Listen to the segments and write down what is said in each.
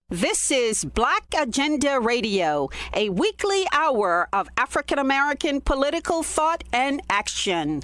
This is Black Agenda Radio, a weekly hour of African American political thought and action.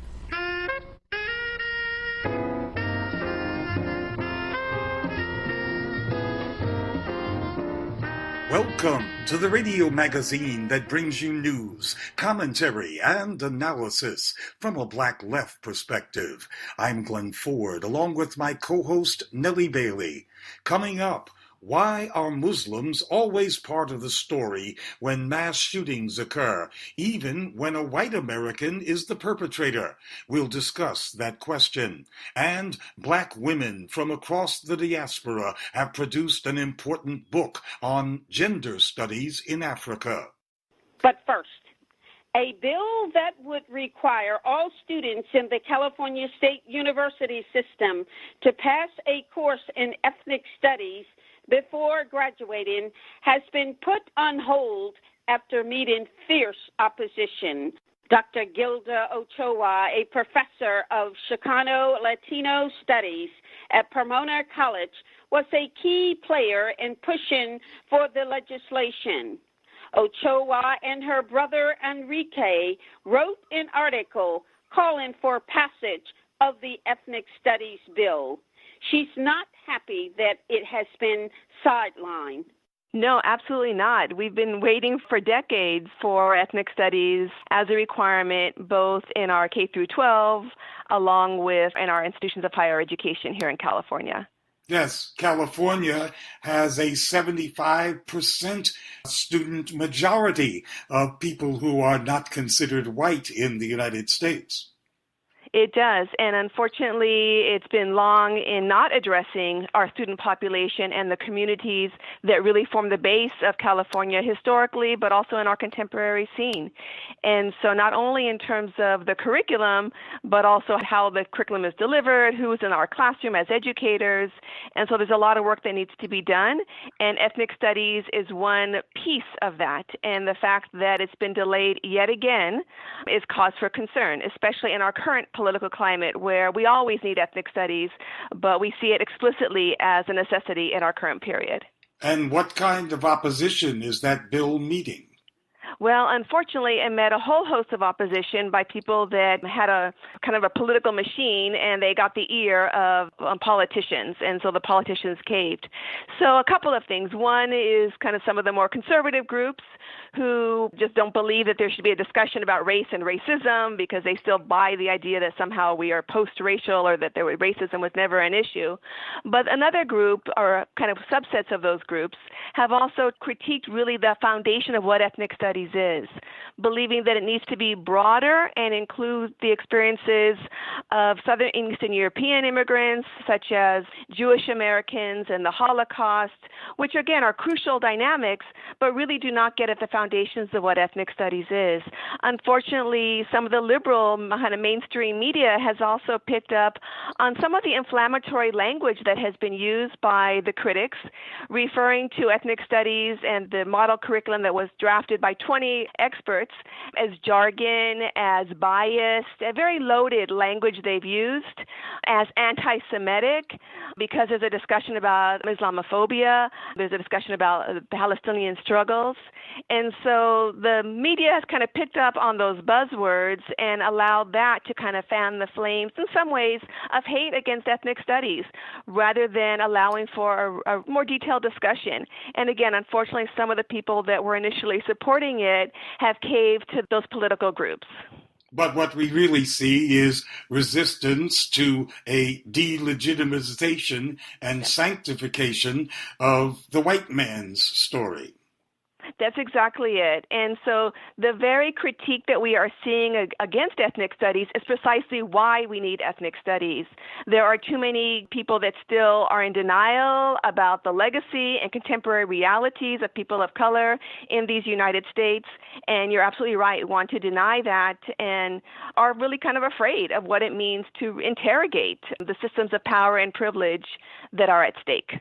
Welcome to the radio magazine that brings you news, commentary, and analysis from a Black left perspective. I'm Glen Ford, along with my co-host Nellie Bailey. Coming up, why are Muslims always part of the story when mass shootings occur, even when a white American is the perpetrator? We'll discuss that question. And Black women from across the diaspora have produced an important book on gender studies in Africa. But first, a bill that would require all students in the California State University system to pass a course in ethnic studies before graduating has been put on hold after meeting fierce opposition. Dr. Gilda Ochoa, a professor of Chicano Latino Studies at Pomona College, was a key player in pushing for the legislation. Ochoa and her brother Enrique wrote an article calling for passage of the ethnic studies bill. She's not happy that it has been sidelined. No, absolutely not. We've been waiting for decades for ethnic studies as a requirement, both in our K through 12, along with in our institutions of higher education here in California. Yes, California has a 75% student majority of people who are not considered white in the United States. It does, and unfortunately, it's been long in not addressing our student population and the communities that really form the base of California historically, but also in our contemporary scene. And so not only in terms of the curriculum, but also how the curriculum is delivered, who's in our classroom as educators. And so there's a lot of work that needs to be done, and ethnic studies is one piece of that. And the fact that it's been delayed yet again is cause for concern, especially in our current political climate where we always need ethnic studies, but we see it explicitly as a necessity in our current period. And what kind of opposition is that bill meeting? Well, unfortunately, it met a whole host of opposition by people that had a kind of a political machine, and they got the ear of politicians, and so the politicians caved. So a couple of things. One is kind of some of the more conservative groups who just don't believe that there should be a discussion about race and racism because they still buy the idea that somehow we are post-racial or that racism was never an issue. But another group, or kind of subsets of those groups, have also critiqued really the foundation of what ethnic studies is, believing that it needs to be broader and include the experiences of Southern Eastern European immigrants, such as Jewish Americans and the Holocaust, which again are crucial dynamics, but really do not get at the foundations of what ethnic studies is. Unfortunately, some of the liberal kind of mainstream media has also picked up on some of the inflammatory language that has been used by the critics, referring to ethnic studies and the model curriculum that was drafted by 20 experts as jargon, as biased, a very loaded language they've used, as anti-Semitic, because there's a discussion about Islamophobia, there's a discussion about Palestinian struggles. And so the media has kind of picked up on those buzzwords and allowed that to kind of fan the flames, in some ways, of hate against ethnic studies, rather than allowing for a more detailed discussion. And again, unfortunately, some of the people that were initially supporting it have caved to those political groups. But what we really see is resistance to a delegitimization and sanctification of the white man's story. That's exactly it. And so the very critique that we are seeing against ethnic studies is precisely why we need ethnic studies. There are too many people that still are in denial about the legacy and contemporary realities of people of color in these United States. And you're absolutely right, want to deny that and are really kind of afraid of what it means to interrogate the systems of power and privilege that are at stake.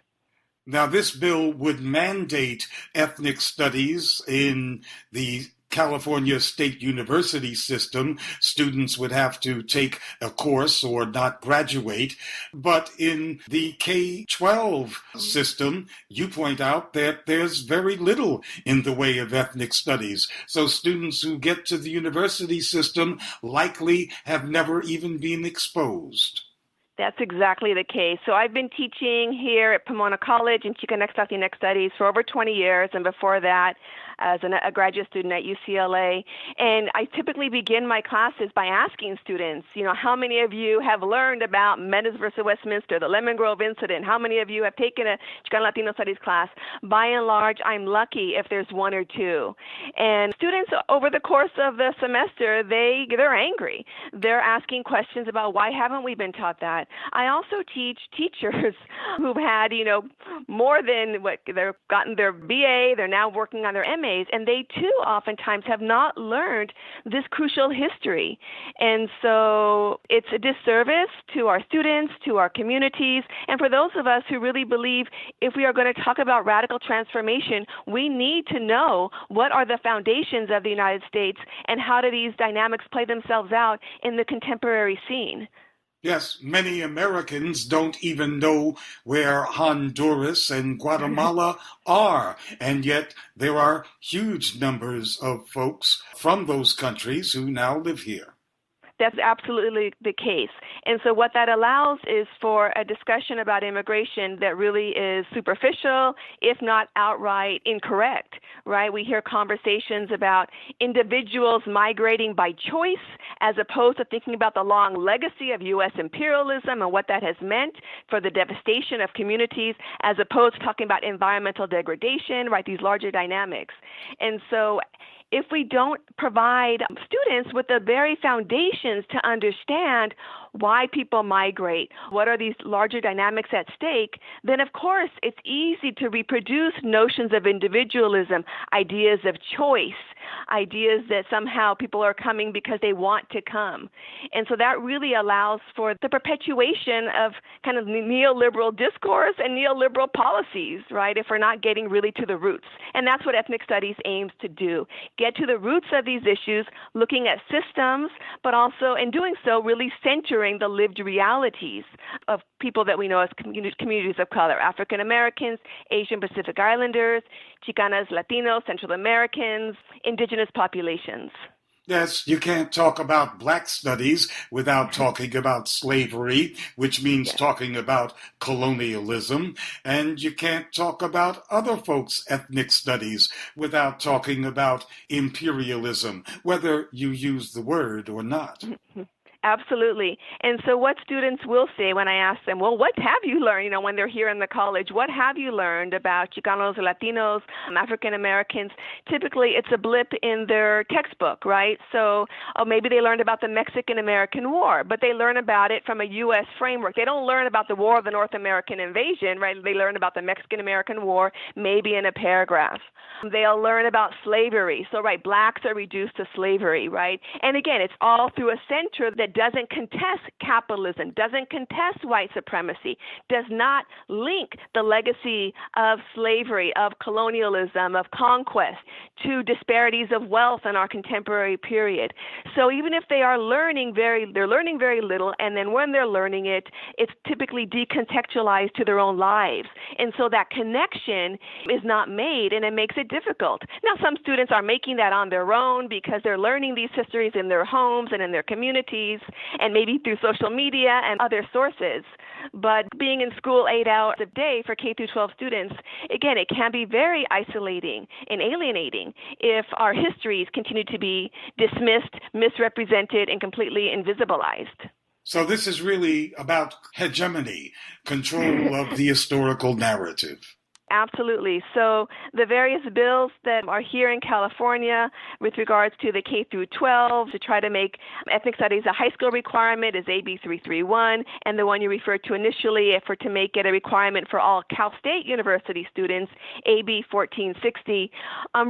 Now, this bill would mandate ethnic studies in the California State University system, students would have to take a course or not graduate. But in the K-12 system, you point out that there's very little in the way of ethnic studies. So students who get to the university system likely have never even been exposed. That's exactly the case. So I've been teaching here at Pomona College in Chicano Latino Studies for over 20 years, and before that, as a graduate student at UCLA. And I typically begin my classes by asking students, how many of you have learned about Meadows versus Westminster, the Lemon Grove incident? How many of you have taken a Chicano Latino Studies class? By and large, I'm lucky if there's one or two. And students over the course of the semester, they're angry. They're asking questions about why haven't we been taught that? I also teach teachers who've had, more than what they've gotten their BA, they're now working on their MA, and they too oftentimes have not learned this crucial history. And so it's a disservice to our students, to our communities, and for those of us who really believe if we are going to talk about radical transformation, we need to know what are the foundations of the United States and how do these dynamics play themselves out in the contemporary scene. Yes, many Americans don't even know where Honduras and Guatemala are, and yet there are huge numbers of folks from those countries who now live here. That's absolutely the case. And so what that allows is for a discussion about immigration that really is superficial, if not outright incorrect, right? We hear conversations about individuals migrating by choice as opposed to thinking about the long legacy of U.S. imperialism and what that has meant for the devastation of communities, as opposed to talking about environmental degradation, right? These larger dynamics. And so if we don't provide students with the very foundations to understand why people migrate, what are these larger dynamics at stake, then of course it's easy to reproduce notions of individualism, ideas of choice, ideas that somehow people are coming because they want to come. And so that really allows for the perpetuation of kind of neoliberal discourse and neoliberal policies, right, if we're not getting really to the roots. And that's what ethnic studies aims to do, get to the roots of these issues, looking at systems, but also in doing so really centering the lived realities of people that we know as communities of color, African Americans, Asian Pacific Islanders, Chicanas, Latinos, Central Americans, indigenous populations. Yes, you can't talk about Black studies without talking about slavery, which means talking about colonialism. And you can't talk about other folks' ethnic studies without talking about imperialism, whether you use the word or not. Absolutely. And so what students will say when I ask them, well, what have you learned, when they're here in the college, what have you learned about Chicanos, Latinos, African Americans? Typically, it's a blip in their textbook, right? So maybe they learned about the Mexican-American War, but they learn about it from a U.S. framework. They don't learn about the War of the North American Invasion, right? They learn about the Mexican-American War, maybe in a paragraph. They'll learn about slavery. So, right, blacks are reduced to slavery, right? And again, it's all through a center that doesn't contest capitalism, doesn't contest white supremacy, does not link the legacy of slavery, of colonialism, of conquest to disparities of wealth in our contemporary period. So even if they're learning very little, and then when they're learning it, it's typically decontextualized to their own lives. And so that connection is not made, and it makes it difficult. Now, some students are making that on their own because they're learning these histories in their homes and in their communities, and maybe through social media and other sources. But being in school 8 hours a day for K through 12 students, again, it can be very isolating and alienating if our histories continue to be dismissed, misrepresented, and completely invisibilized. So this is really about hegemony, control of the historical narrative. Absolutely. So the various bills that are here in California with regards to the K through 12 to try to make ethnic studies a high school requirement is AB 331, and the one you referred to initially to make it a requirement for all Cal State University students, AB 1460,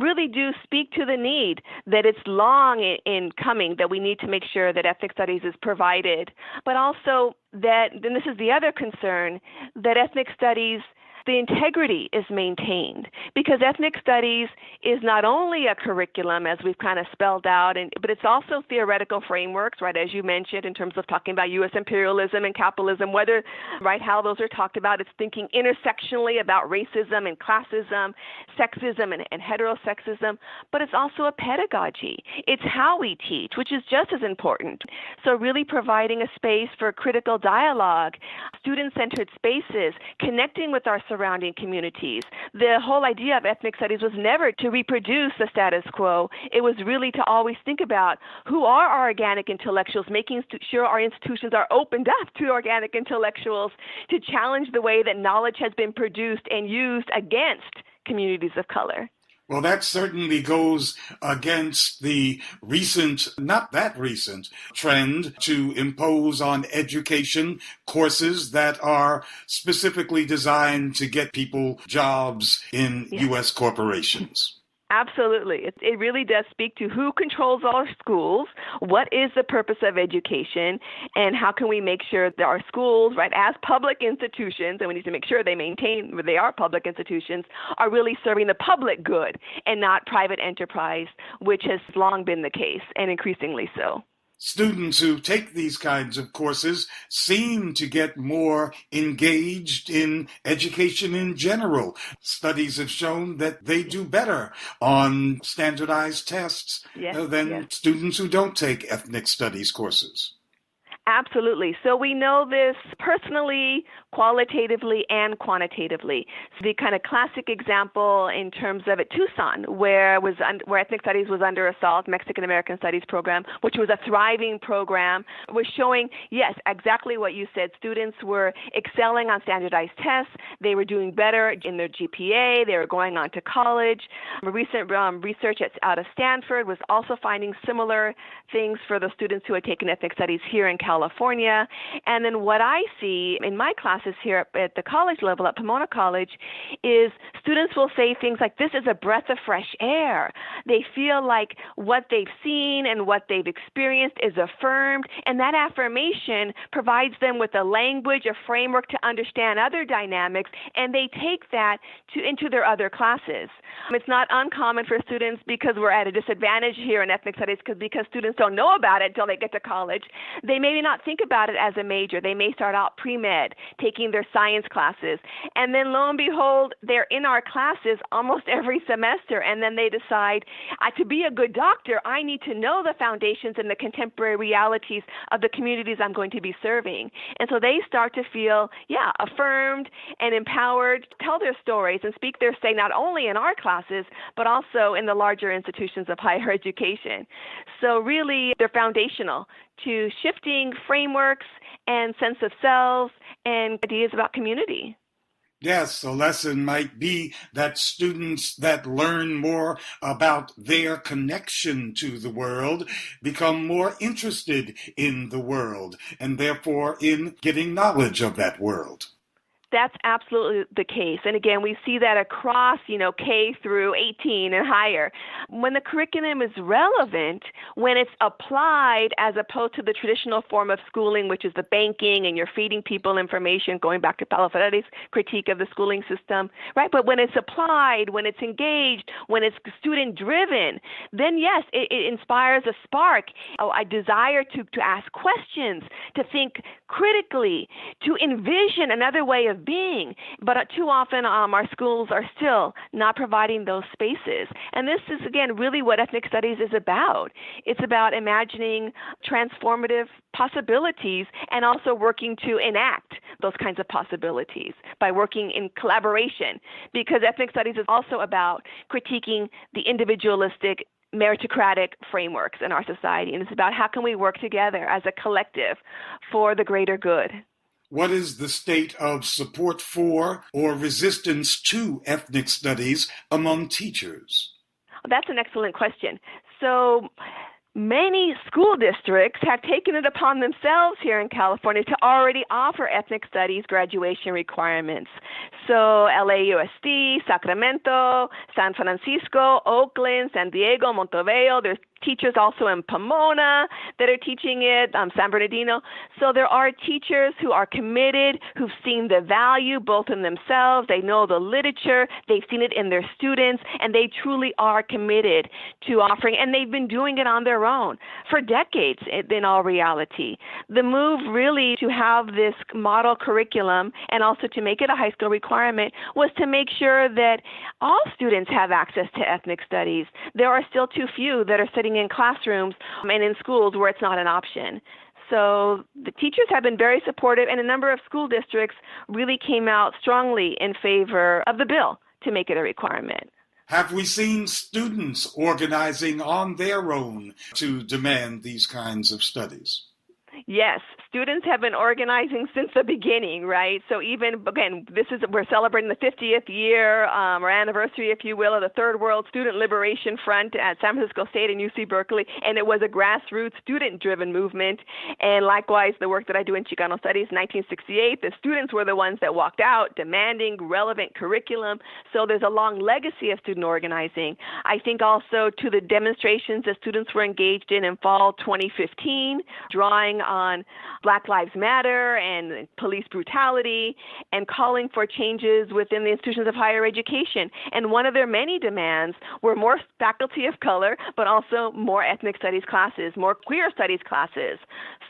really do speak to the need that it's long in coming, that we need to make sure that ethnic studies is provided, but also that, and this is the other concern, that ethnic studies the integrity is maintained, because ethnic studies is not only a curriculum, as we've kind of spelled out, but it's also theoretical frameworks, right, as you mentioned, in terms of talking about U.S. imperialism and capitalism, whether, right, how those are talked about. It's thinking intersectionally about racism and classism, sexism and heterosexism, but it's also a pedagogy. It's how we teach, which is just as important. So really providing a space for critical dialogue, student-centered spaces, connecting with our surrounding communities. The whole idea of ethnic studies was never to reproduce the status quo. It was really to always think about who are our organic intellectuals, making sure our institutions are opened up to organic intellectuals to challenge the way that knowledge has been produced and used against communities of color. Well, that certainly goes against the not that recent, trend to impose on education courses that are specifically designed to get people jobs in U.S. corporations. Absolutely. It really does speak to who controls our schools, what is the purpose of education, and how can we make sure that our schools, right, as public institutions, and we need to make sure they are public institutions, are really serving the public good and not private enterprise, which has long been the case and increasingly so. Students who take these kinds of courses seem to get more engaged in education in general. Studies have shown that they do better on standardized tests than students who don't take ethnic studies courses. Absolutely. So we know this personally, qualitatively, and quantitatively. So the kind of classic example in terms of at Tucson, where ethnic studies was under assault, Mexican American Studies program, which was a thriving program, was showing, yes, exactly what you said. Students were excelling on standardized tests. They were doing better in their GPA. They were going on to college. Recent research out of Stanford was also finding similar things for the students who had taken ethnic studies here in California. And then what I see in my classes here at the college level at Pomona College is students will say things like, this is a breath of fresh air. They feel like what they've seen and what they've experienced is affirmed, and that affirmation provides them with a language, a framework to understand other dynamics, and they take that into their other classes. It's not uncommon for students, because we're at a disadvantage here in ethnic studies because students don't know about it until they get to college. They may not think about it as a major. They may start out pre-med, taking their science classes, and then lo and behold, they're in our classes almost every semester, and then they decide, to be a good doctor, I need to know the foundations and the contemporary realities of the communities I'm going to be serving. And so they start to feel, affirmed and empowered, tell their stories and speak their say not only in our classes, but also in the larger institutions of higher education. So really, they're foundational to shifting frameworks and sense of self and ideas about community. Yes, a lesson might be that students that learn more about their connection to the world become more interested in the world and therefore in getting knowledge of that world. That's absolutely the case. And again, we see that across, K through 18 and higher. When the curriculum is relevant, when it's applied as opposed to the traditional form of schooling, which is the banking and you're feeding people information, going back to Paulo Freire's critique of the schooling system, right? But when it's applied, when it's engaged, when it's student-driven, then yes, it inspires a spark, a desire to ask questions, to think critically, to envision another way of being. But too often our schools are still not providing those spaces. And this is, again, really what ethnic studies is about. It's about imagining transformative possibilities and also working to enact those kinds of possibilities by working in collaboration, because ethnic studies is also about critiquing the individualistic meritocratic frameworks in our society. And it's about how can we work together as a collective for the greater good. What is the state of support for or resistance to ethnic studies among teachers? That's an excellent question. So many school districts have taken it upon themselves here in California to already offer ethnic studies graduation requirements. So LAUSD, Sacramento, San Francisco, Oakland, San Diego, Montebello, there's teachers also in Pomona that are teaching it, San Bernardino. So there are teachers who are committed, who've seen the value both in themselves, they know the literature, they've seen it in their students, and they truly are committed to offering, and they've been doing it on their own for decades in all reality. The move really to have this model curriculum and also to make it a high school requirement was to make sure that all students have access to ethnic studies. There are still too few that are sitting in classrooms and in schools where it's not an option. So the teachers have been very supportive, and a number of school districts really came out strongly in favor of the bill to make it a requirement. Have we seen students organizing on their own to demand these kinds of studies? Yes, students have been organizing since the beginning, right? So even, again, we're celebrating the 50th year or anniversary, if you will, of the Third World Student Liberation Front at San Francisco State and UC Berkeley, and it was a grassroots student-driven movement. And likewise, the work that I do in Chicano Studies, 1968, the students were the ones that walked out demanding relevant curriculum. So there's a long legacy of student organizing. I think also to the demonstrations that students were engaged in fall 2015, drawing on Black Lives Matter and police brutality and calling for changes within the institutions of higher education. And one of their many demands were more faculty of color, but also more ethnic studies classes, more queer studies classes.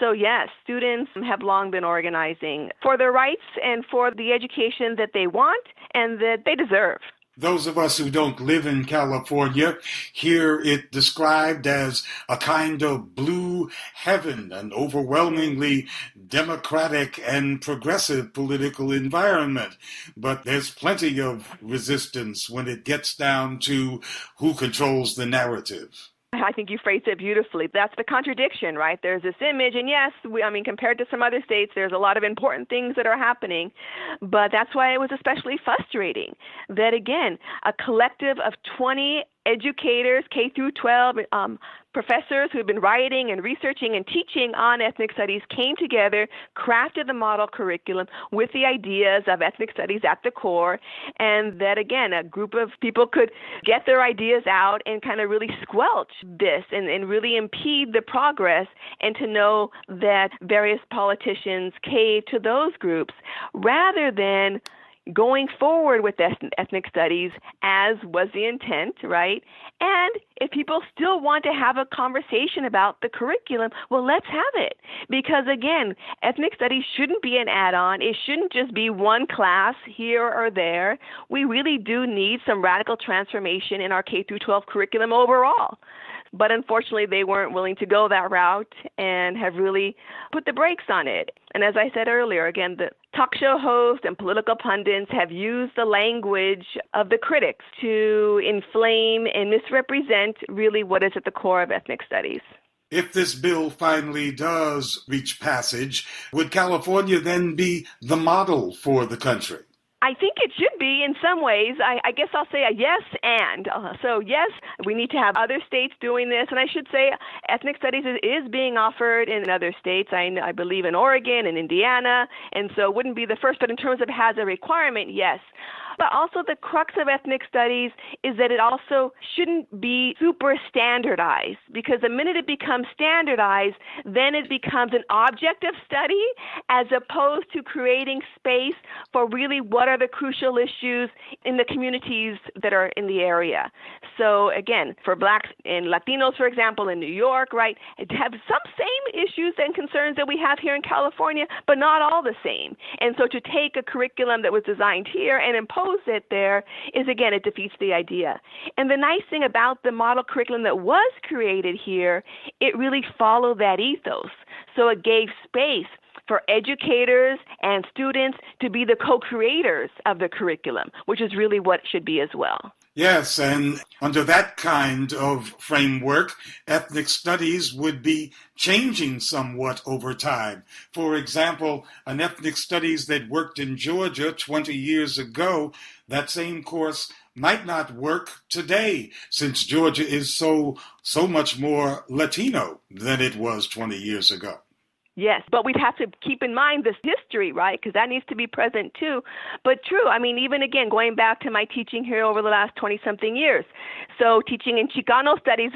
So yes, students have long been organizing for their rights and for the education that they want and that they deserve. Those of us who don't live in California hear it described as a kind of blue heaven, an overwhelmingly democratic and progressive political environment. But there's plenty of resistance when it gets down to who controls the narrative. I think you phrased it beautifully. That's the contradiction, right? There's this image, and yes, compared to some other states, there's a lot of important things that are happening, but that's why it was especially frustrating that, again, a collective of 20 educators, K through 12, professors who have been writing and researching and teaching on ethnic studies came together, crafted the model curriculum with the ideas of ethnic studies at the core, and that, again, a group of people could get their ideas out and kind of really squelch this and really impede the progress, and to know that various politicians caved to those groups rather than going forward with ethnic studies as was the intent, right? And if people still want to have a conversation about the curriculum, well, let's have it. Because again, ethnic studies shouldn't be an add-on. It shouldn't just be one class here or there. We really do need some radical transformation in our K through 12 curriculum overall. But unfortunately, they weren't willing to go that route and have really put the brakes on it. And as I said earlier, again, the talk show hosts and political pundits have used the language of the critics to inflame and misrepresent really what is at the core of ethnic studies. If this bill finally does reach passage, would California then be the model for the country? I think it should be in some ways. I guess I'll say a yes and. So yes, we need to have other states doing this. And I should say ethnic studies is being offered in other states. I believe in Oregon and Indiana. And so it wouldn't be the first, but in terms of has a requirement, yes. But also the crux of ethnic studies is that it also shouldn't be super standardized, because the minute it becomes standardized, then it becomes an object of study as opposed to creating space for really what are the crucial issues in the communities that are in the area. So again, for Blacks and Latinos, for example, in New York, right, have some same issues and concerns that we have here in California, but not all the same. And so to take a curriculum that was designed here and impose it there is, again, it defeats the idea. And the nice thing about the model curriculum that was created here, it really followed that ethos. So it gave space for educators and students to be the co-creators of the curriculum, which is really what it should be as well. Yes, and under that kind of framework, ethnic studies would be changing somewhat over time. For example, an ethnic studies that worked in Georgia 20 years ago, that same course might not work today, since Georgia is so much more Latino than it was 20 years ago. Yes, but we'd have to keep in mind this history, right? Because that needs to be present too. But true, I mean, even again, going back to my teaching here over the last 20-something years. So teaching in Chicano studies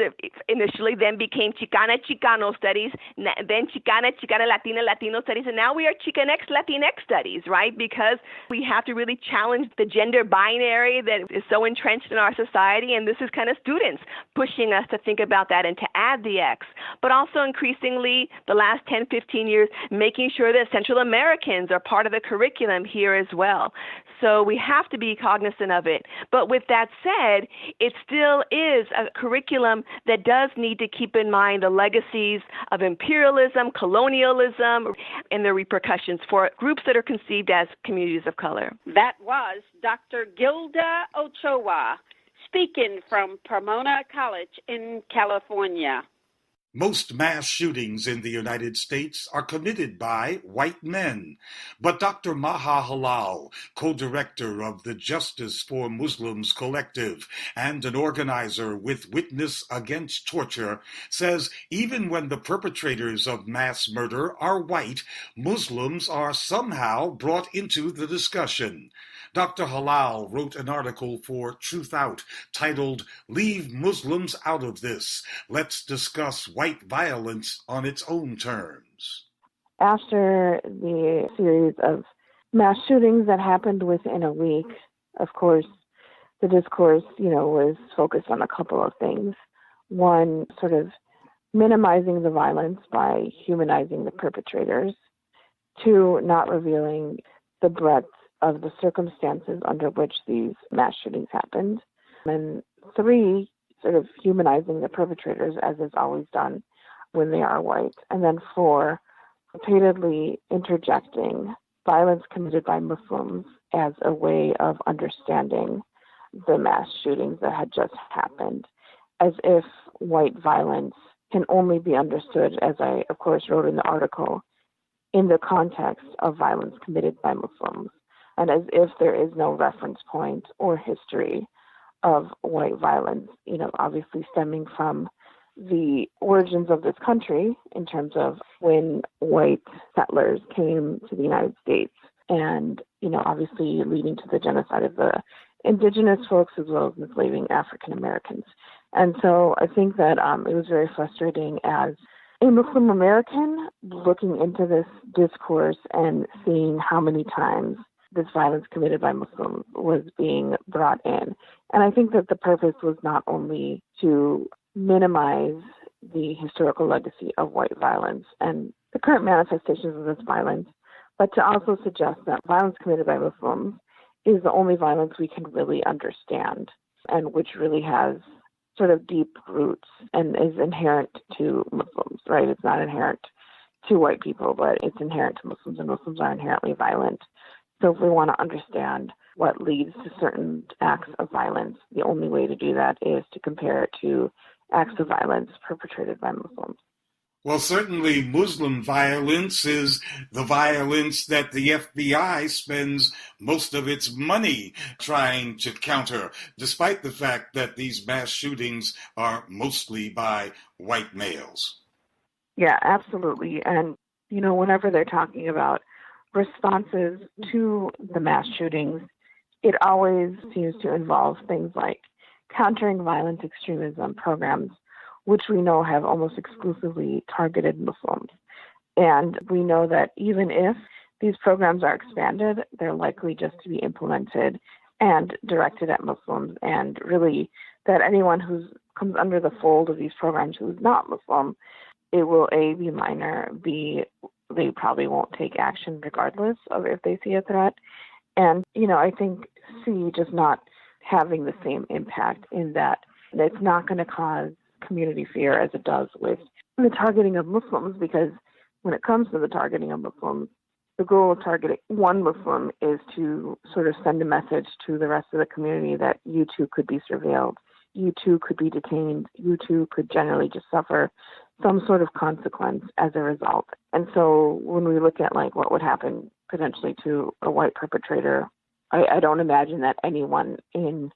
initially, then became Chicano studies, then Chicana Latino studies, and now we are Chicanx Latinx studies, right? Because we have to really challenge the gender binary that is so entrenched in our society, and this is kind of students pushing us to think about that and to add the X. But also increasingly, the last 10, 15 years, making sure that Central Americans are part of the curriculum here as well. So we have to be cognizant of it. But with that said, it still is a curriculum that does need to keep in mind the legacies of imperialism, colonialism, and the repercussions for groups that are conceived as communities of color. That was Dr. Gilda Ochoa speaking from Pomona College in California. Most mass shootings in the United States are committed by white men. But Dr. Maha Halal, co-director of the Justice for Muslims Collective and an organizer with Witness Against Torture, says even when the perpetrators of mass murder are white, Muslims are somehow brought into the discussion. Dr. Halal wrote an article for Truth Out titled, "Leave Muslims Out of This. Let's discuss white violence on its own terms." After the series of mass shootings that happened within a week, of course, the discourse, was focused on a couple of things. One, sort of minimizing the violence by humanizing the perpetrators. Two, not revealing the breadth of the circumstances under which these mass shootings happened. And three, sort of humanizing the perpetrators as is always done when they are white. And then four, repeatedly interjecting violence committed by Muslims as a way of understanding the mass shootings that had just happened, as if white violence can only be understood, as I, of course, wrote in the article, in the context of violence committed by Muslims, and as if there is no reference point or history of white violence, obviously stemming from the origins of this country in terms of when white settlers came to the United States and, obviously leading to the genocide of the indigenous folks as well as enslaving African Americans. And so I think that it was very frustrating as a Muslim American looking into this discourse and seeing how many times this violence committed by Muslims was being brought in. And I think that the purpose was not only to minimize the historical legacy of white violence and the current manifestations of this violence, but to also suggest that violence committed by Muslims is the only violence we can really understand and which really has sort of deep roots and is inherent to Muslims, right? It's not inherent to white people, but it's inherent to Muslims, and Muslims are inherently violent. So if we want to understand what leads to certain acts of violence, the only way to do that is to compare it to acts of violence perpetrated by Muslims. Well, certainly Muslim violence is the violence that the FBI spends most of its money trying to counter, despite the fact that these mass shootings are mostly by white males. Yeah, absolutely. And, whenever they're talking about responses to the mass shootings, it always seems to involve things like countering violent extremism programs, which we know have almost exclusively targeted Muslims. And we know that even if these programs are expanded, they're likely just to be implemented and directed at Muslims, and really that anyone who comes under the fold of these programs who is not Muslim, it will A, be minor, B, they probably won't take action regardless of if they see a threat. And, I think C, just not having the same impact in that it's not going to cause community fear as it does with the targeting of Muslims, because when it comes to the targeting of Muslims, the goal of targeting one Muslim is to sort of send a message to the rest of the community that you too could be surveilled, you too could be detained, you too could generally just suffer some sort of consequence as a result. And so when we look at what would happen potentially to a white perpetrator, I don't imagine that anyone who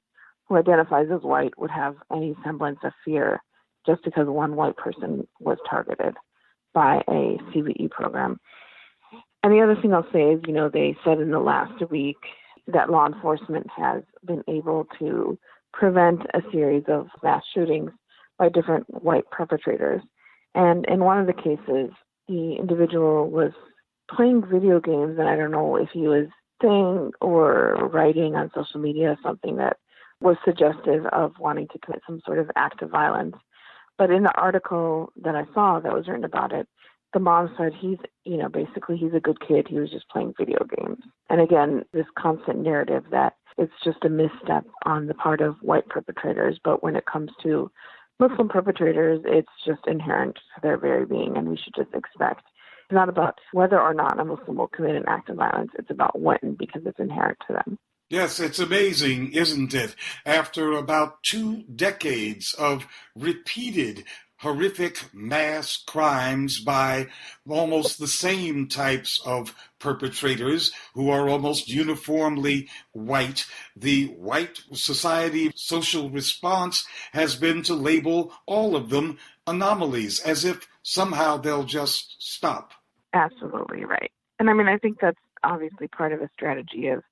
identifies as white would have any semblance of fear just because one white person was targeted. by a CVE program. And the other thing I'll say is, they said in the last week that law enforcement has been able to prevent a series of mass shootings by different white perpetrators. And in one of the cases, the individual was playing video games, and I don't know if he was saying or writing on social media something that was suggestive of wanting to commit some sort of act of violence. But in the article that I saw that was written about it, the mom said basically he's a good kid. He was just playing video games. And again, this constant narrative that it's just a misstep on the part of white perpetrators. But when it comes to Muslim perpetrators, it's just inherent to their very being, and we should just expect. It's not about whether or not a Muslim will commit an act of violence. It's about when, because it's inherent to them. Yes, it's amazing, isn't it? After about 2 decades of repeated horrific mass crimes by almost the same types of perpetrators who are almost uniformly white, the white society social response has been to label all of them anomalies, as if somehow they'll just stop. Absolutely right. And I think that's obviously part of a strategy of,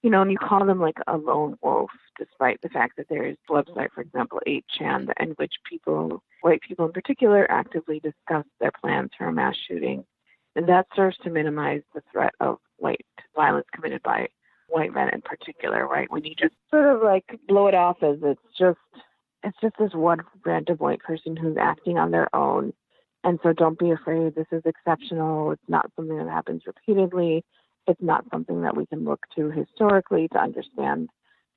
and you call them like a lone wolf, despite the fact that there is a website, for example, 8chan, in which white people in particular, actively discuss their plans for a mass shooting. And that serves to minimize the threat of white violence committed by white men in particular, right? When you just sort of like blow it off as it's just this one random white person who's acting on their own. And so don't be afraid. This is exceptional. It's not something that happens repeatedly. It's not something that we can look to historically to understand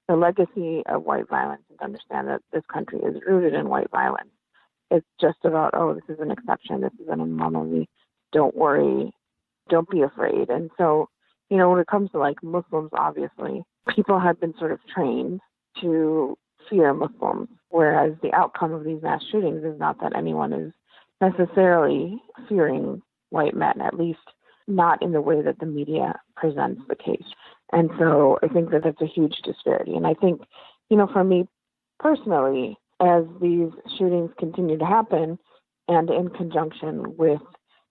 the legacy of white violence and to understand that this country is rooted in white violence. It's just about, this is an exception. This is an anomaly. Don't worry. Don't be afraid. And so, when it comes to like Muslims, obviously, people have been sort of trained to fear Muslims, whereas the outcome of these mass shootings is not that anyone is necessarily fearing white men, at least not in the way that the media presents the case. And so I think that that's a huge disparity. And I think, for me personally, as these shootings continue to happen, and in conjunction with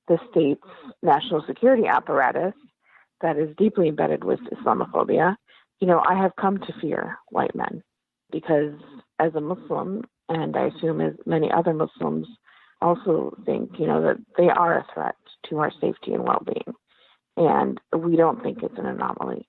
the state's national security apparatus that is deeply embedded with Islamophobia, I have come to fear white men because as a Muslim, and I assume as many other Muslims also think, that they are a threat to our safety and well-being. And we don't think it's an anomaly.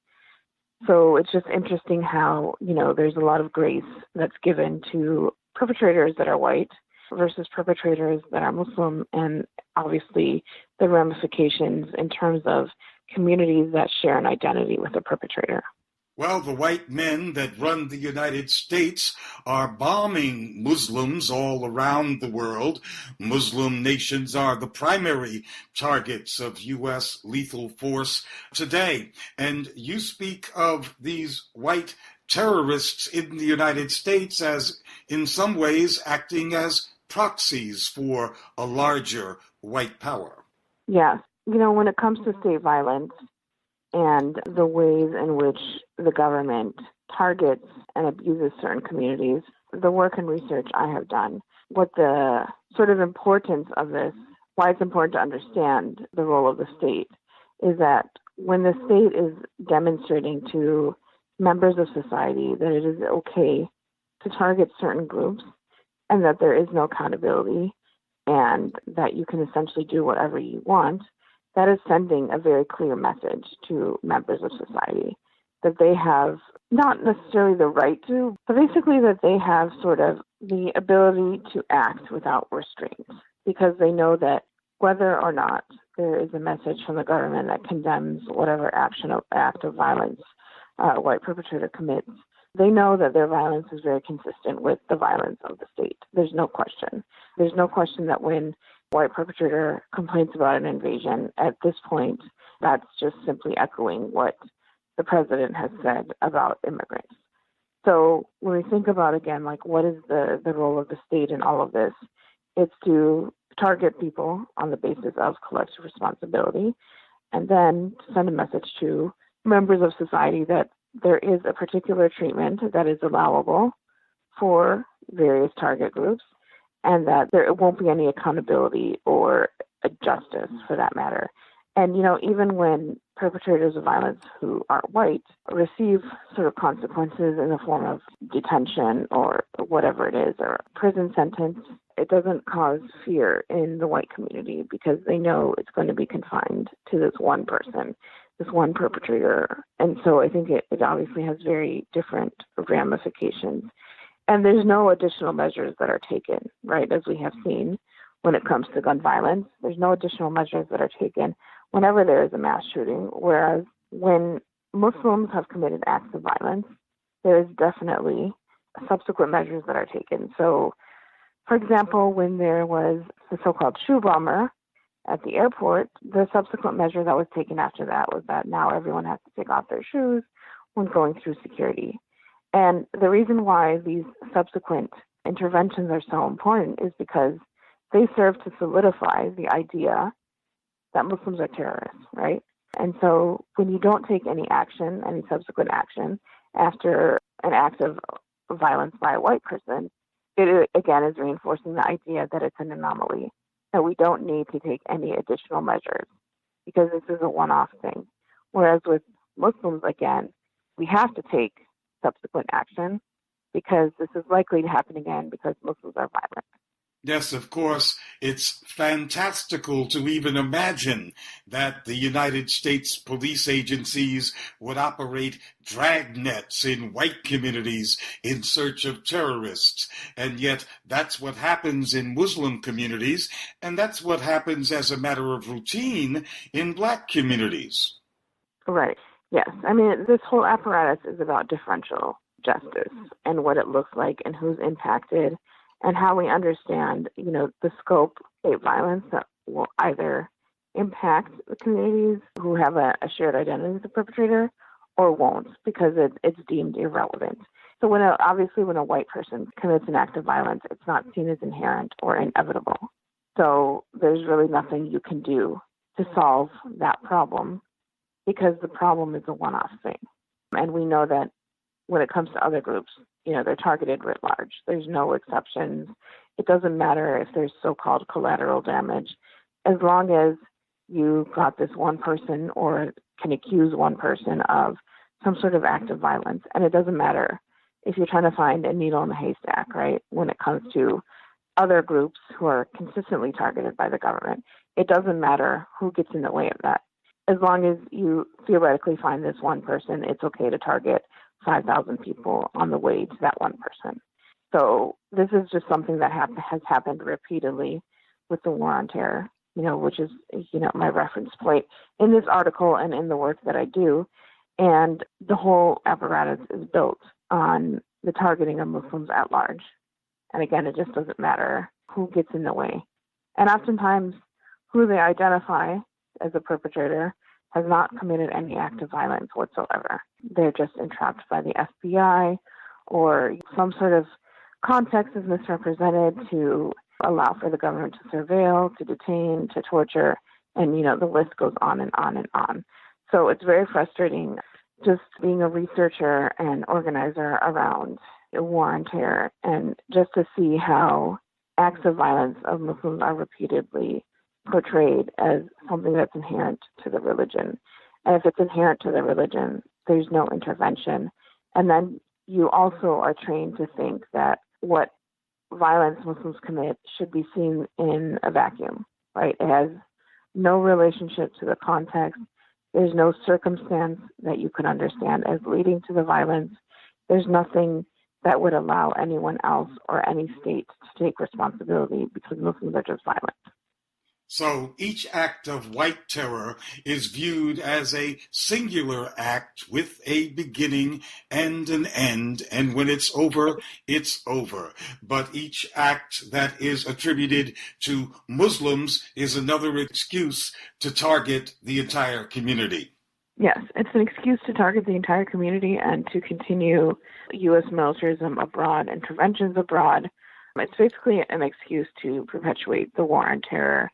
So it's just interesting how, there's a lot of grace that's given to perpetrators that are white versus perpetrators that are Muslim, and obviously the ramifications in terms of communities that share an identity with the perpetrator. Well, the white men that run the United States are bombing Muslims all around the world. Muslim nations are the primary targets of U.S. lethal force today. And you speak of these white terrorists in the United States as, in some ways, acting as proxies for a larger white power. Yes. When it comes to state violence, and the ways in which the government targets and abuses certain communities, the work and research I have done, what the sort of importance of this, why it's important to understand the role of the state, is that when the state is demonstrating to members of society that it is okay to target certain groups and that there is no accountability and that you can essentially do whatever you want, that is sending a very clear message to members of society that they have not necessarily the right to, but basically that they have sort of the ability to act without restraints, because they know that whether or not there is a message from the government that condemns whatever act of violence a white perpetrator commits, they know that their violence is very consistent with the violence of the state. There's no question. There's no question that when white perpetrator complains about an invasion, at this point, that's just simply echoing what the president has said about immigrants. So when we think about, again, like what is the role of the state in all of this, it's to target people on the basis of collective responsibility, and then to send a message to members of society that there is a particular treatment that is allowable for various target groups, and that there won't be any accountability or a justice for that matter. And, even when perpetrators of violence who are white receive sort of consequences in the form of detention or whatever it is, or prison sentence, it doesn't cause fear in the white community because they know it's going to be confined to this one person, this one perpetrator. And so I think it obviously has very different ramifications. And there's no additional measures that are taken, right, as we have seen when it comes to gun violence. There's no additional measures that are taken whenever there is a mass shooting, whereas when Muslims have committed acts of violence, there is definitely subsequent measures that are taken. So, for example, when there was the so-called shoe bomber at the airport, the subsequent measure that was taken after that was that now everyone has to take off their shoes when going through security. And the reason why these subsequent interventions are so important is because they serve to solidify the idea that Muslims are terrorists, right? And so when you don't take any action, any subsequent action after an act of violence by a white person, it again is reinforcing the idea that it's an anomaly, that we don't need to take any additional measures because this is a one-off thing. Whereas with Muslims, again, we have to take subsequent action because this is likely to happen again because Muslims are violent. Yes, of course, it's fantastical to even imagine that the United States police agencies would operate dragnets in white communities in search of terrorists. And yet that's what happens in Muslim communities, and that's what happens as a matter of routine in black communities. Right. Yes. I mean, this whole apparatus is about differential justice and what it looks like and who's impacted, and how we understand, the scope of state violence that will either impact the communities who have a shared identity with the perpetrator or won't because it's deemed irrelevant. So when a white person commits an act of violence, it's not seen as inherent or inevitable. So there's really nothing you can do to solve that problem because the problem is a one-off thing. And we know that when it comes to other groups, they're targeted writ large. There's no exceptions. It doesn't matter if there's so-called collateral damage. As long as you got this one person or can accuse one person of some sort of act of violence, and it doesn't matter if you're trying to find a needle in a haystack, right, when it comes to other groups who are consistently targeted by the government, it doesn't matter who gets in the way of that. As long as you theoretically find this one person, it's okay to target 5,000 people on the way to that one person. So this is just something that has happened repeatedly with the war on terror, which is, my reference point in this article and in the work that I do. And the whole apparatus is built on the targeting of Muslims at large. And again, it just doesn't matter who gets in the way. And oftentimes, who they identify as a perpetrator has not committed any act of violence whatsoever. They're just entrapped by the FBI, or some sort of context is misrepresented to allow for the government to surveil, to detain, to torture, and, the list goes on and on and on. So it's very frustrating just being a researcher and organizer around the war on terror, and just to see how acts of violence of Muslims are repeatedly portrayed as something that's inherent to the religion. And if it's inherent to the religion, there's no intervention. And then you also are trained to think that what violence Muslims commit should be seen in a vacuum, right? It has no relationship to the context. There's no circumstance that you can understand as leading to the violence. There's nothing that would allow anyone else or any state to take responsibility because Muslims are just violent. So each act of white terror is viewed as a singular act with a beginning and an end, and when it's over, it's over. But each act that is attributed to Muslims is another excuse to target the entire community. Yes, it's an excuse to target the entire community and to continue U.S. militarism abroad, interventions abroad. It's basically an excuse to perpetuate the war on terror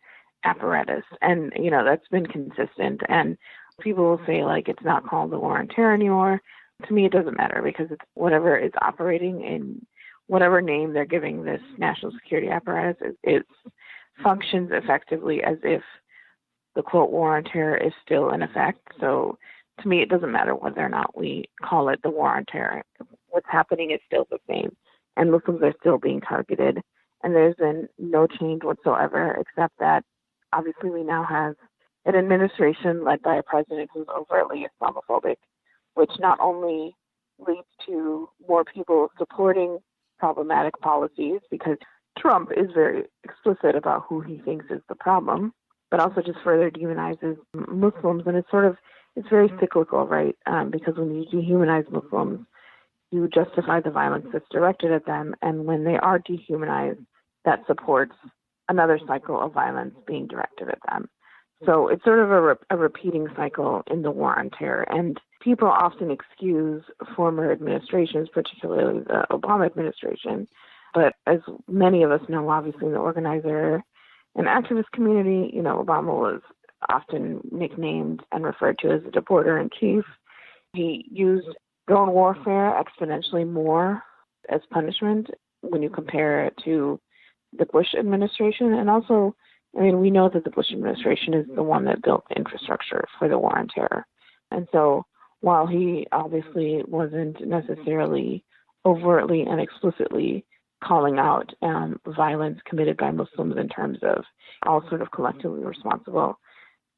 apparatus. And, that's been consistent. And people will say, it's not called the war on terror anymore. To me, it doesn't matter because it's whatever is operating in whatever name they're giving this national security apparatus, it's functions effectively as if the, quote, war on terror is still in effect. So to me, it doesn't matter whether or not we call it the war on terror. What's happening is still the same, and Muslims are still being targeted. And there's been no change whatsoever, except that obviously we now have an administration led by a president who's overtly Islamophobic, which not only leads to more people supporting problematic policies, because Trump is very explicit about who he thinks is the problem, but also just further demonizes Muslims. And it's very cyclical, right? Because when you dehumanize Muslims, you justify the violence that's directed at them. And when they are dehumanized, that supports another cycle of violence being directed at them. So it's sort of a repeating cycle in the war on terror. And people often excuse former administrations, particularly the Obama administration. But as many of us know, obviously, in the organizer and activist community, Obama was often nicknamed and referred to as the deporter-in-chief. He used drone warfare exponentially more as punishment when you compare it to the Bush administration. And also, we know that the Bush administration is the one that built the infrastructure for the war on terror. And so while he obviously wasn't necessarily overtly and explicitly calling out violence committed by Muslims in terms of all sort of collectively responsible,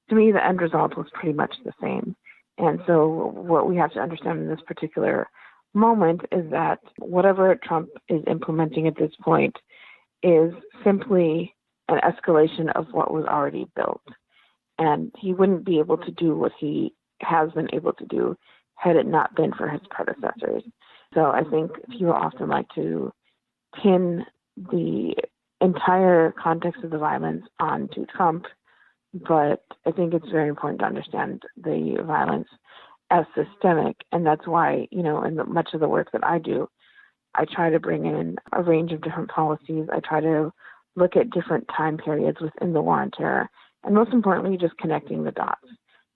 to me, the end result was pretty much the same. And so what we have to understand in this particular moment is that whatever Trump is implementing at this point is simply an escalation of what was already built. And he wouldn't be able to do what he has been able to do had it not been for his predecessors. So I think people often like to pin the entire context of the violence onto Trump, but I think it's very important to understand the violence as systemic. And that's why, in much of the work that I do, I try to bring in a range of different policies. I try to look at different time periods within the war on terror, and most importantly, just connecting the dots.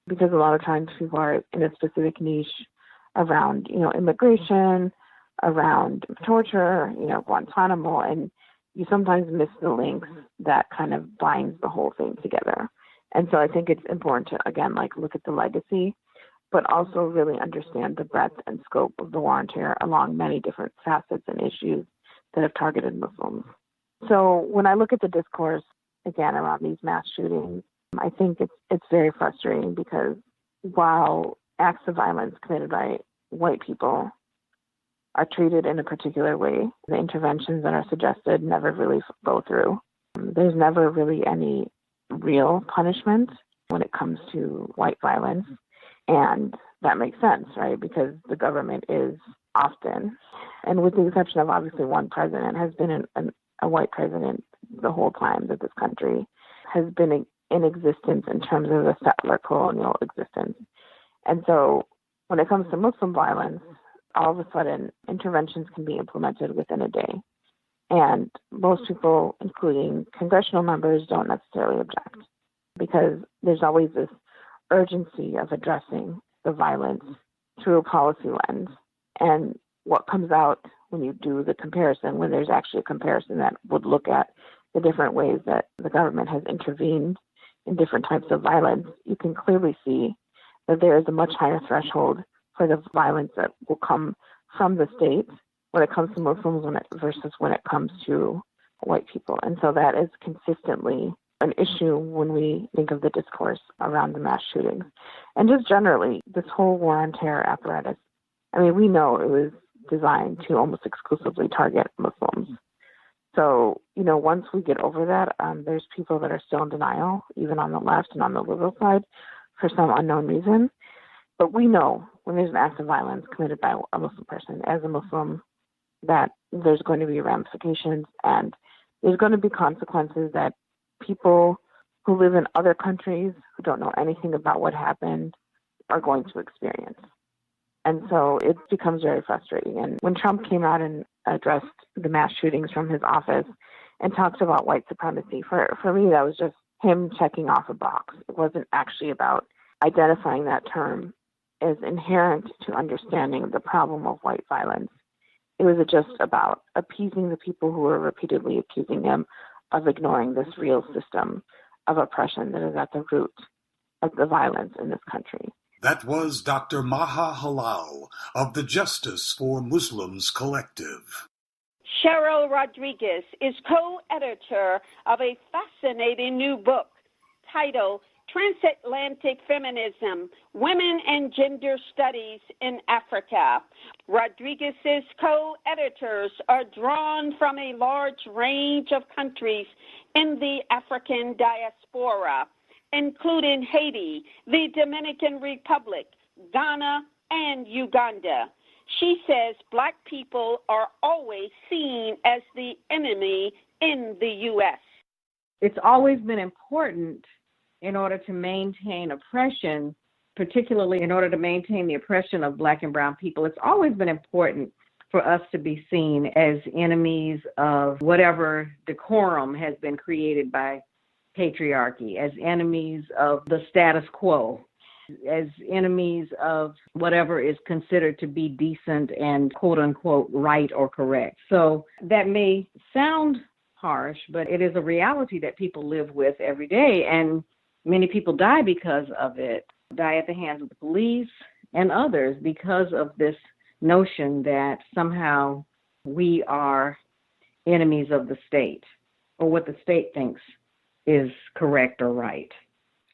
Because a lot of times people are in a specific niche around, immigration, around torture, Guantanamo, and you sometimes miss the links that kind of binds the whole thing together. And so I think it's important to, again, look at the legacy, but also really understand the breadth and scope of the war on terror along many different facets and issues that have targeted Muslims. So when I look at the discourse, again, around these mass shootings, I think it's very frustrating because while acts of violence committed by white people are treated in a particular way, the interventions that are suggested never really go through. There's never really any real punishment when it comes to white violence. And that makes sense, right? Because the government is often, and with the exception of obviously one president, has been a white president the whole time that this country has been in existence in terms of a settler colonial existence. And so when it comes to Muslim violence, all of a sudden interventions can be implemented within a day. And most people, including congressional members, don't necessarily object because there's always this urgency of addressing the violence through a policy lens. And what comes out when you do the comparison, when there's actually a comparison that would look at the different ways that the government has intervened in different types of violence, you can clearly see that there is a much higher threshold for the violence that will come from the state when it comes to Muslims versus when it comes to white people. And so that is consistently an issue when we think of the discourse around the mass shootings. And just generally, this whole war on terror apparatus, we know it was designed to almost exclusively target Muslims. So, once we get over that, there's people that are still in denial, even on the left and on the liberal side, for some unknown reason. But we know when there's an act of violence committed by a Muslim person, as a Muslim, that there's going to be ramifications and there's going to be consequences that people who live in other countries who don't know anything about what happened are going to experience. And so it becomes very frustrating. And when Trump came out and addressed the mass shootings from his office and talked about white supremacy, for me, that was just him checking off a box. It wasn't actually about identifying that term as inherent to understanding the problem of white violence. It was just about appeasing the people who were repeatedly accusing him of ignoring this real system of oppression that is at the root of the violence in this country. That was Dr. Maha Halal of the Justice for Muslims Collective. Cheryl Rodriguez is co-editor of a fascinating new book titled Transatlantic Feminism, Women and Gender Studies in Africa. Rodriguez's co-editors are drawn from a large range of countries in the African diaspora, including Haiti, the Dominican Republic, Ghana, and Uganda. She says Black people are always seen as the enemy in the U.S. It's always been important in order to maintain oppression, particularly in order to maintain the oppression of Black and brown people. It's always been important for us to be seen as enemies of whatever decorum has been created by patriarchy, as enemies of the status quo, as enemies of whatever is considered to be decent and quote unquote right or correct. So that may sound harsh, but it is a reality that people live with every day. And many people die because of it, die at the hands of the police and others because of this notion that somehow we are enemies of the state or what the state thinks is correct or right.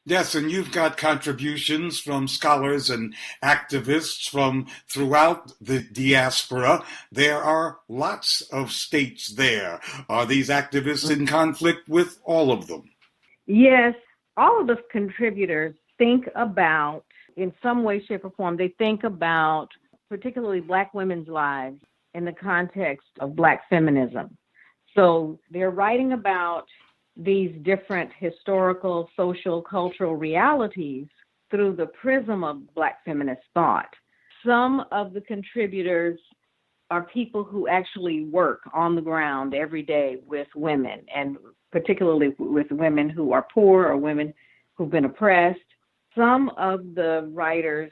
Yes, and you've got contributions from scholars and activists from throughout the diaspora. There are lots of states there. Are these activists in conflict with all of them? Yes, all of the contributors think about, in some way, shape, or form, they think about particularly Black women's lives in the context of Black feminism. So they're writing about these different historical, social, cultural realities through the prism of Black feminist thought. Some of the contributors are people who actually work on the ground every day with women, and particularly with women who are poor or women who've been oppressed. Some of the writers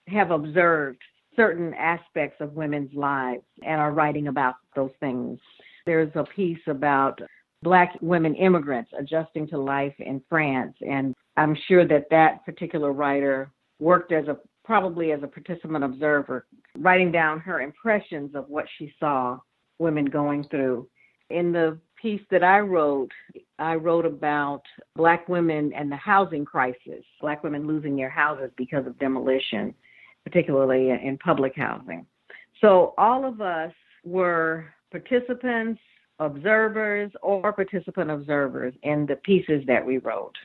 have observed certain aspects of women's lives and are writing about those things. There's a piece about Black women immigrants adjusting to life in France. And I'm sure that particular writer worked probably as a participant observer, writing down her impressions of what she saw women going through. In the piece that I wrote about Black women and the housing crisis, Black women losing their houses because of demolition, particularly in public housing. So all of us were participants, observers, or participant observers in the pieces that we wrote.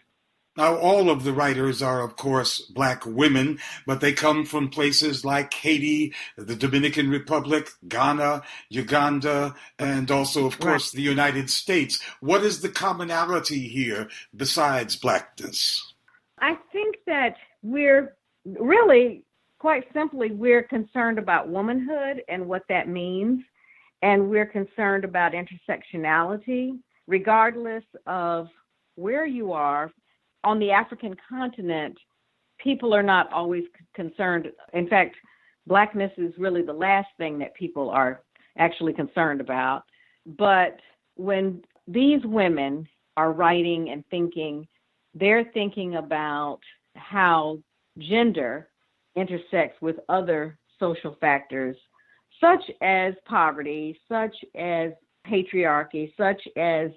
Now, all of the writers are, of course, Black women, but they come from places like Haiti, the Dominican Republic, Ghana, Uganda, and also, of course, the United States. What is the commonality here besides Blackness? I think that we're really, quite simply, we're concerned about womanhood and what that means. And we're concerned about intersectionality, regardless of where you are. On the African continent, people are not always concerned. In fact, Blackness is really the last thing that people are actually concerned about. But when these women are writing and thinking, they're thinking about how gender intersects with other social factors, such as poverty, such as patriarchy, such as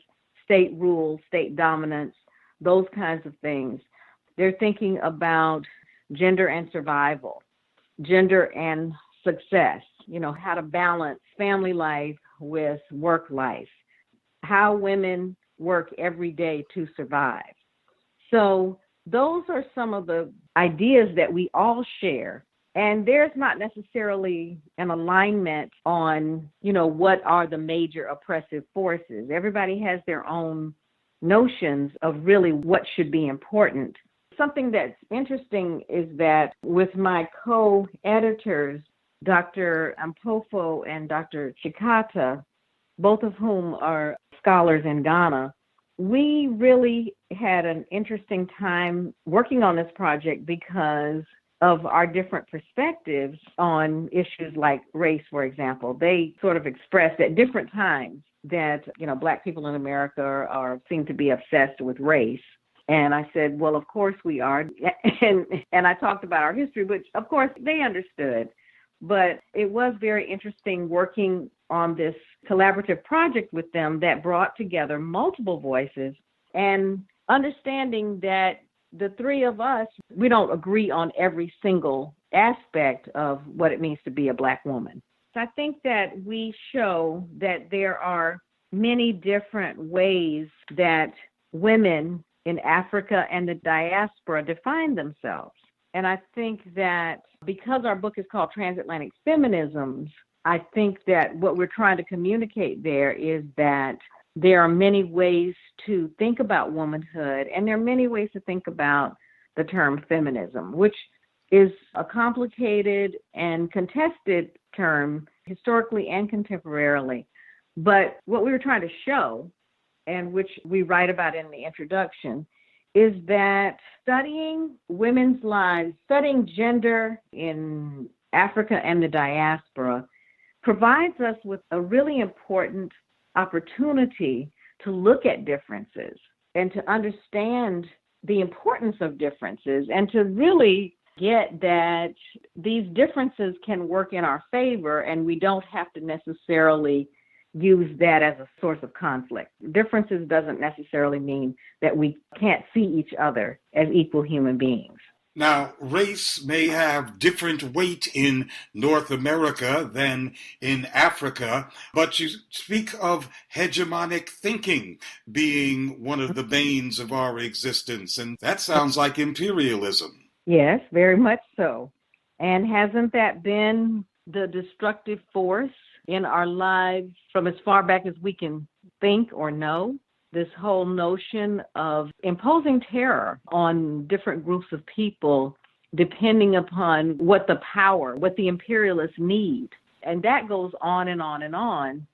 state rule, state dominance, those kinds of things. They're thinking about gender and survival, gender and success, how to balance family life with work life, how women work every day to survive. So those are some of the ideas that we all share. And there's not necessarily an alignment on, what are the major oppressive forces. Everybody has their own notions of really what should be important. Something that's interesting is that with my co-editors, Dr. Ampofo and Dr. Chikata, both of whom are scholars in Ghana, we really had an interesting time working on this project because of our different perspectives on issues like race, for example. They sort of expressed at different times that, Black people in America seem to be obsessed with race. And I said, well, of course we are. And I talked about our history, which of course they understood. But it was very interesting working on this collaborative project with them that brought together multiple voices and understanding that the three of us, we don't agree on every single aspect of what it means to be a Black woman. So I think that we show that there are many different ways that women in Africa and the diaspora define themselves. And I think that because our book is called Transatlantic Feminisms, I think that what we're trying to communicate there is that there are many ways to think about womanhood, and there are many ways to think about the term feminism, which is a complicated and contested term historically and contemporarily. But what we were trying to show, and which we write about in the introduction, is that studying women's lives, studying gender in Africa and the diaspora, provides us with a really important opportunity to look at differences and to understand the importance of differences and to really get that these differences can work in our favor and we don't have to necessarily use that as a source of conflict. Differences doesn't necessarily mean that we can't see each other as equal human beings. Now, race may have different weight in North America than in Africa, but you speak of hegemonic thinking being one of the banes of our existence, and that sounds like imperialism. Yes, very much so. And hasn't that been the destructive force in our lives from as far back as we can think or know? This whole notion of imposing terror on different groups of people depending upon what the imperialists need. And that goes on and on and on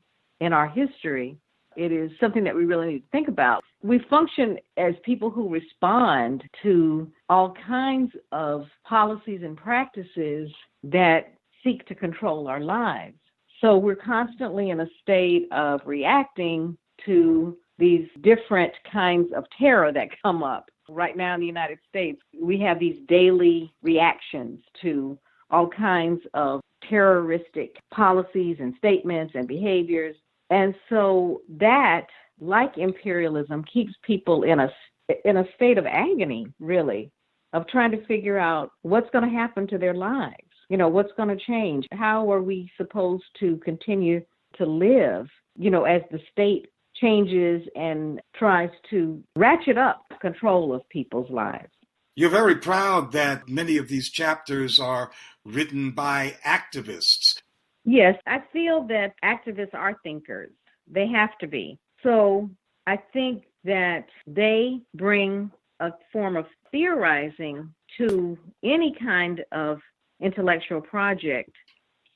in our history. It is something that we really need to think about. We function as people who respond to all kinds of policies and practices that seek to control our lives. So we're constantly in a state of reacting to these different kinds of terror that come up. Right now in the United States, we have these daily reactions to all kinds of terroristic policies and statements and behaviors. And so that, like imperialism, keeps people in a state of agony, really, of trying to figure out what's going to happen to their lives. What's going to change? How are we supposed to continue to live, as the state changes and tries to ratchet up control of people's lives? You're very proud that many of these chapters are written by activists. Yes, I feel that activists are thinkers. They have to be. So I think that they bring a form of theorizing to any kind of intellectual project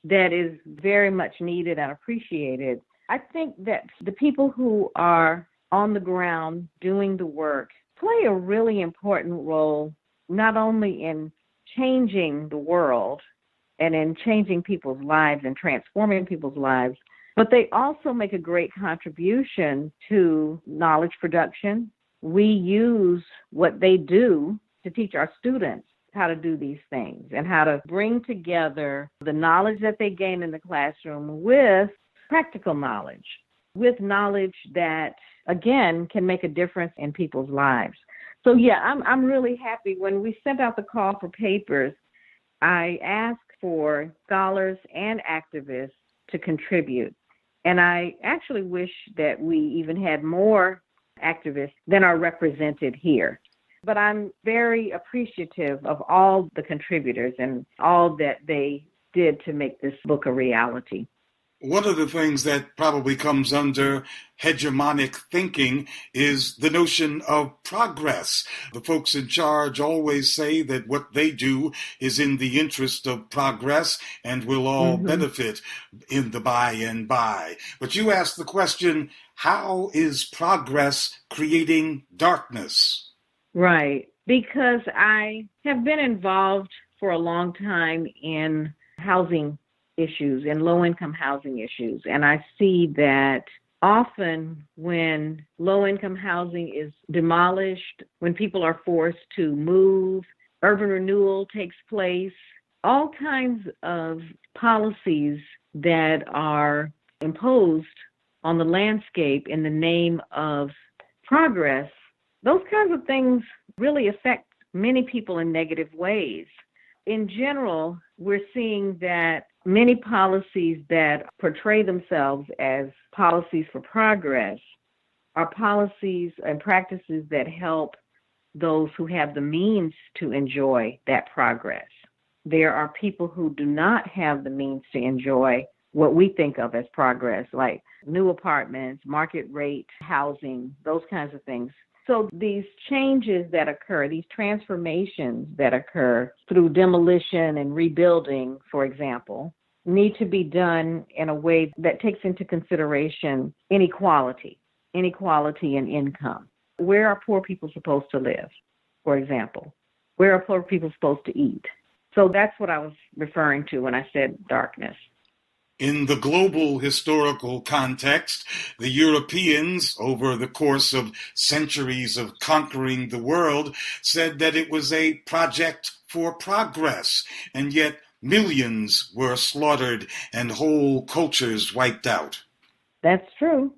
that is very much needed and appreciated. I think that the people who are on the ground doing the work play a really important role, not only in changing the world and in changing people's lives and transforming people's lives, but they also make a great contribution to knowledge production. We use what they do to teach our students how to do these things and how to bring together the knowledge that they gain in the classroom with practical knowledge, with knowledge that, again, can make a difference in people's lives. So, yeah, I'm really happy. When we sent out the call for papers, I asked for scholars and activists to contribute. And I actually wish that we even had more activists than are represented here. But I'm very appreciative of all the contributors and all that they did to make this book a reality. One of the things that probably comes under hegemonic thinking is the notion of progress. The folks in charge always say that what they do is in the interest of progress and we'll all benefit in the by and by. But you ask the question, how is progress creating darkness? Right, because I have been involved for a long time in housing issues, in low-income housing issues. And I see that often when low-income housing is demolished, when people are forced to move, urban renewal takes place, all kinds of policies that are imposed on the landscape in the name of progress, those kinds of things really affect many people in negative ways. In general, we're seeing that many policies that portray themselves as policies for progress are policies and practices that help those who have the means to enjoy that progress. There are people who do not have the means to enjoy what we think of as progress, like new apartments, market rate housing, those kinds of things. So these changes that occur, these transformations that occur through demolition and rebuilding, for example, need to be done in a way that takes into consideration inequality in income. Where are poor people supposed to live, for example? Where are poor people supposed to eat? So that's what I was referring to when I said darkness. In the global historical context, the Europeans, over the course of centuries of conquering the world, said that it was a project for progress, and yet millions were slaughtered and whole cultures wiped out. That's true.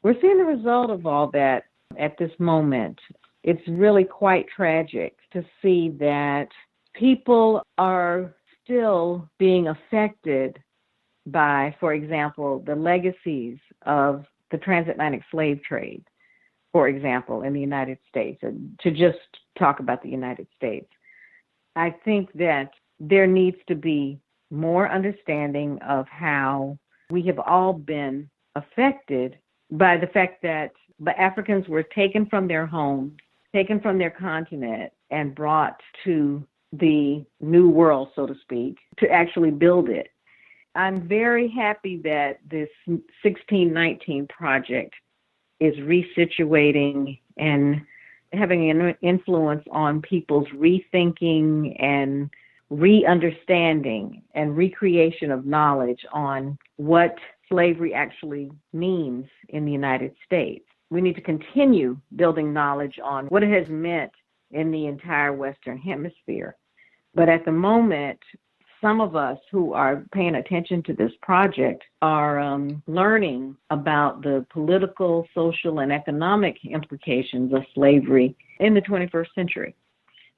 We're seeing the result of all that at this moment. It's really quite tragic to see that people are still being affected by, for example, the legacies of the transatlantic slave trade, for example, in the United States, and to just talk about the United States. I think that there needs to be more understanding of how we have all been affected by the fact that the Africans were taken from their homes, taken from their continent, and brought to the new world, so to speak, to actually build it. I'm very happy that this 1619 project is resituating and having an influence on people's rethinking and re-understanding and recreation of knowledge on what slavery actually means in the United States. We need to continue building knowledge on what it has meant in the entire Western Hemisphere. But at the moment, some of us who are paying attention to this project are learning about the political, social, and economic implications of slavery in the 21st century.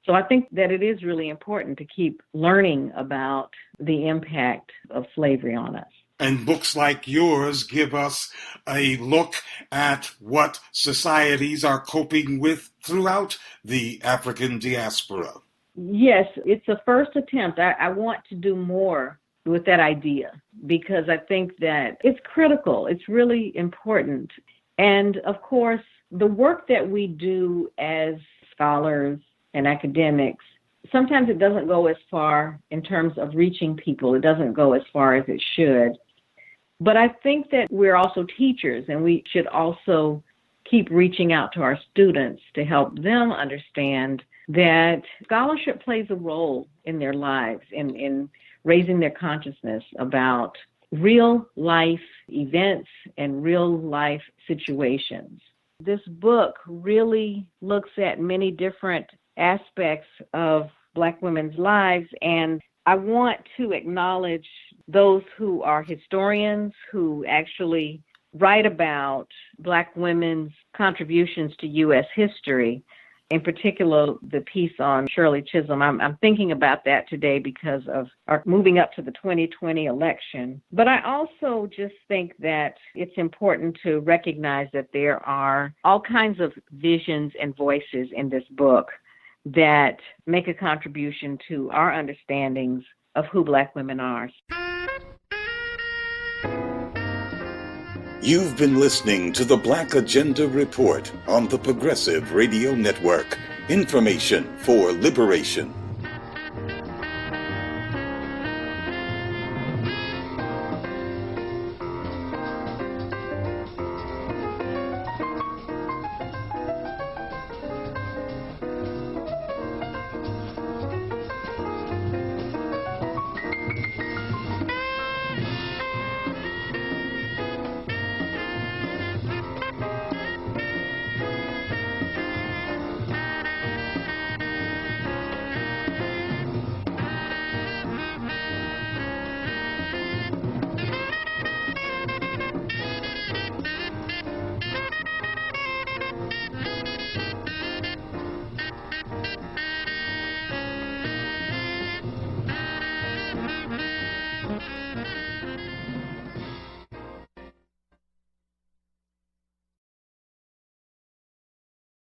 So I think that it is really important to keep learning about the impact of slavery on us. And books like yours give us a look at what societies are coping with throughout the African diaspora. Yes, it's a first attempt. I want to do more with that idea because I think that it's critical. It's really important. And of course, the work that we do as scholars and academics, sometimes it doesn't go as far in terms of reaching people. It doesn't go as far as it should. But I think that we're also teachers, and we should also keep reaching out to our students to help them understand that scholarship plays a role in their lives, in raising their consciousness about real life events and real life situations. This book really looks at many different aspects of Black women's lives, and I want to acknowledge those who are historians who actually write about Black women's contributions to U.S. history. In particular, the piece on Shirley Chisholm. I'm thinking about that today because of our moving up to the 2020 election. But I also just think that it's important to recognize that there are all kinds of visions and voices in this book that make a contribution to our understandings of who Black women are. You've been listening to the Black Agenda Report on the Progressive Radio Network. Information for liberation.